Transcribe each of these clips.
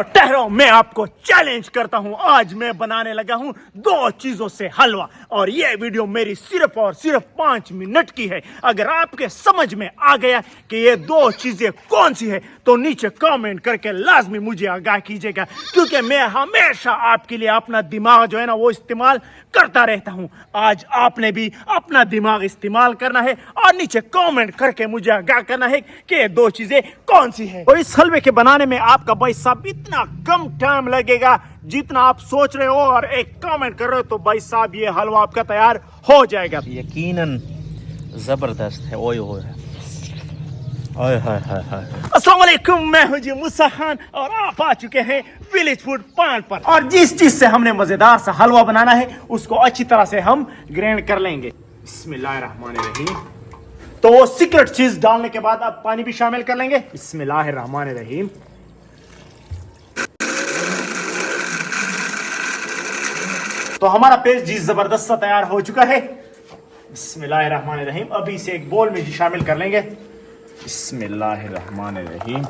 ठहरो, मैं आपको चैलेंज करता हूं। आज मैं बनाने लगा हूं 2 चीजों से हलवा, और ये वीडियो मेरी सिर्फ और सिर्फ 5 मिनट की है। अगर आपके समझ में आ गया कि ये 2 चीजें कौन सी है तो नीचे कमेंट करके लाजमी मुझे आगाह कीजिएगा, क्योंकि मैं हमेशा आपके लिए अपना दिमाग जो है ना वो इस्तेमाल करता रहता हूं। आज आपने भी अपना दिमाग इस्तेमाल करना है और नीचे कमेंट करके मुझे आगाह करना है कि ये 2 चीजें कौन सी है। तो इस हलवे के बनाने में आपका भाई साहब इतना कम टाइम लगेगा जितना आप सोच रहे हो, और एक कमेंट कर रहे हो तो भाई साहब ये हलवा आपका तैयार हो जाएगा। यकीनन जबरदस्त है। ओए होए अस्सलाम वालेकुम, मैं हूं जी मूसा खान और आप आ चुके हैं विलेज फूड पॉइंट पर। और जिस चीज से हमने मजेदार सा हलवा बनाना है उसको अच्छी तरह से हम ग्राइंड कर लेंगे। बिस्मिल्लाहिर्रहमानिर्रहीम। तो सीक्रेट चीज डालने के बाद अब पानी भी शामिल कर लेंगे। बिस्मिल्लाहिर्रहमानिर्रहीम। तो हमारा पेस्ट जी जबरदस्त सा तैयार हो चुका है। बिस्मिल्लाहिर्रहमानिर्रहीम। अभी इसे एक बोल में जी शामिल कर लेंगे। बिस्मिल्लाहिर्रहमानिर्रहीम।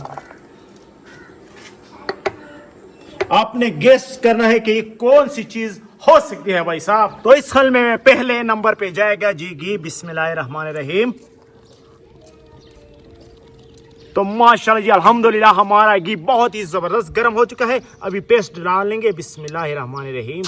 आपने गेस करना है कि ये कौन सी चीज हो सकती है भाई साहब। तो इस हलवे में पहले नंबर पे जाएगा जी घी। बिस्मिल्लाहिर्रहमानिर्रहीम। तो माशाल्लाह जी अल्हम्दुलिल्लाह हमारा घी बहुत ही जबरदस्त गर्म हो चुका है। अभी पेस्ट डाल लेंगे। बिस्मिल्लाहिर्रहमानिर्रहीम।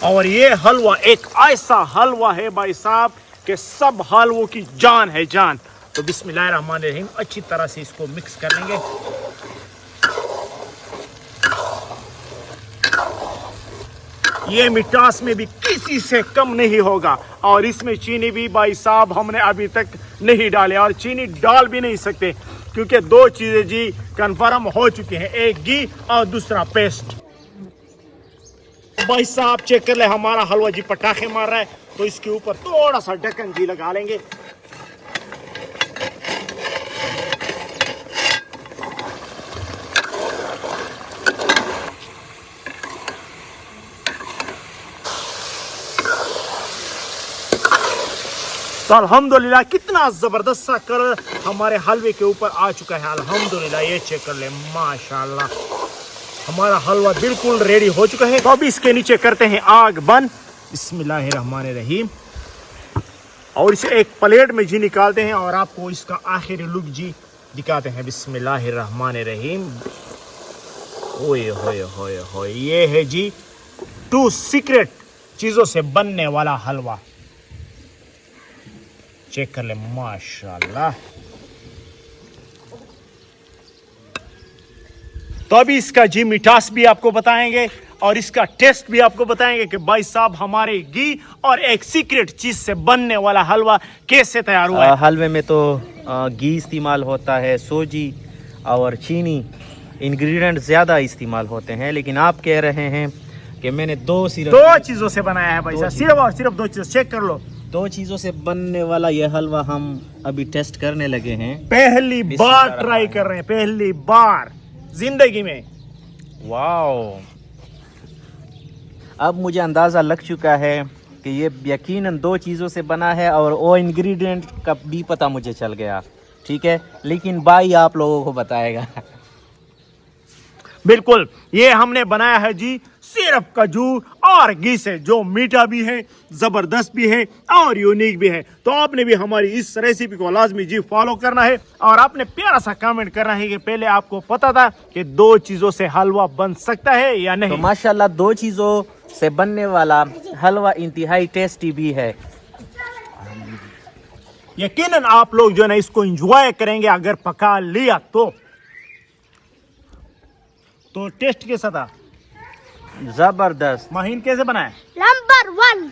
और ये हलवा एक ऐसा हलवा है भाई साहब कि सब हलवों की जान है जान। तो बिस्मिल्लाहिर्रहमानिर्रहीम अच्छी तरह से इसको मिक्स कर लेंगे। ये मिठास में भी किसी से कम नहीं होगा, और इसमें चीनी भी भाई साहब हमने अभी तक नहीं डाले, और चीनी डाल भी नहीं सकते क्योंकि 2 चीजें जी कंफर्म हो चुकी हैं, एक घी और दूसरा पेस्ट। भाई साहब चेक कर ले, हमारा हलवा जी पटाखे मार रहा है, तो इसके ऊपर थोड़ा सा ढक्कन जी लगा लेंगे। तो अल्हम्दुलिल्लाह कितना जबरदस्त सा कलर हमारे हलवे के ऊपर आ चुका है। अल्हम्दुलिल्लाह ये चेक कर ले, माशाल्लाह हमारा हलवा बिल्कुल रेडी हो चुका है। तो अभी इसके नीचे करते हैं आग बंद। बिस्मिल्लाहिर्रहमानिर्रहीम। और इसे एक प्लेट में जी निकालते हैं और आपको इसका आखिरी लुक जी दिखाते हैं। बिस्मिल्लाहिर्रहमानिर्रहीम। ओए होए होए होए, ये है जी 2 सीक्रेट चीजों से बनने वाला हलवा। चेक कर ले, माशाल्लाह। तो अभी इसका जी मिठास भी आपको बताएंगे और इसका टेस्ट भी आपको बताएंगे कि भाई साहब हमारे घी और एक सीक्रेट चीज से बनने वाला हलवा कैसे तैयार हुआ है। हलवे में तो घी इस्तेमाल होता है, सूजी और चीनी इंग्रेडिएंट ज़्यादा इस्तेमाल होते हैं, लेकिन आप कह रहे हैं कि मैंने 2 चीज़ों से बनाया है भाई साहब, सिर्फ और सिर्फ 2 चीज़। चेक कर लो, 2 चीज़ों से बनने वाला यह हलवा हम अभी टेस्ट करने लगे हैं। पहली बार ट्राई कर रहे हैं, पहली बार जिंदगी में। वाओ, अब मुझे अंदाज़ा लग चुका है कि ये यकीनन 2 चीज़ों से बना है, और वो इंग्रेडिएंट का भी पता मुझे चल गया। ठीक है, लेकिन भाई आप लोगों को बताएगा। बिल्कुल, ये हमने बनाया है जी सिर्फ खजूर और घी से, जो मीठा भी है, जबरदस्त भी है और यूनिक भी है। तो आपने भी हमारी इस रेसिपी को लाजमी जी फॉलो करना है, और आपने प्यारा सा कमेंट करना है कि पहले आपको पता था कि 2 चीजों से हलवा बन सकता है या नहीं। तो माशाल्लाह 2 चीज़ों से बनने वाला हलवा इंतहाई टेस्टी भी है। यकीनन आप लोग जो है ना इसको एंजॉय करेंगे अगर पका लिया तो टेस्ट कैसा था? जबरदस्त। माहिन कैसे बनाया? नंबर 1।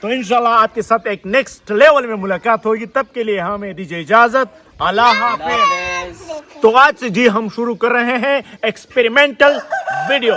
तो इंशाल्लाह आपके साथ एक नेक्स्ट लेवल में मुलाकात होगी, तब के लिए हमें दीजिए इजाजत। अल्लाह हाफिज। तो आज से जी हम शुरू कर रहे हैं एक्सपेरिमेंटल वीडियो।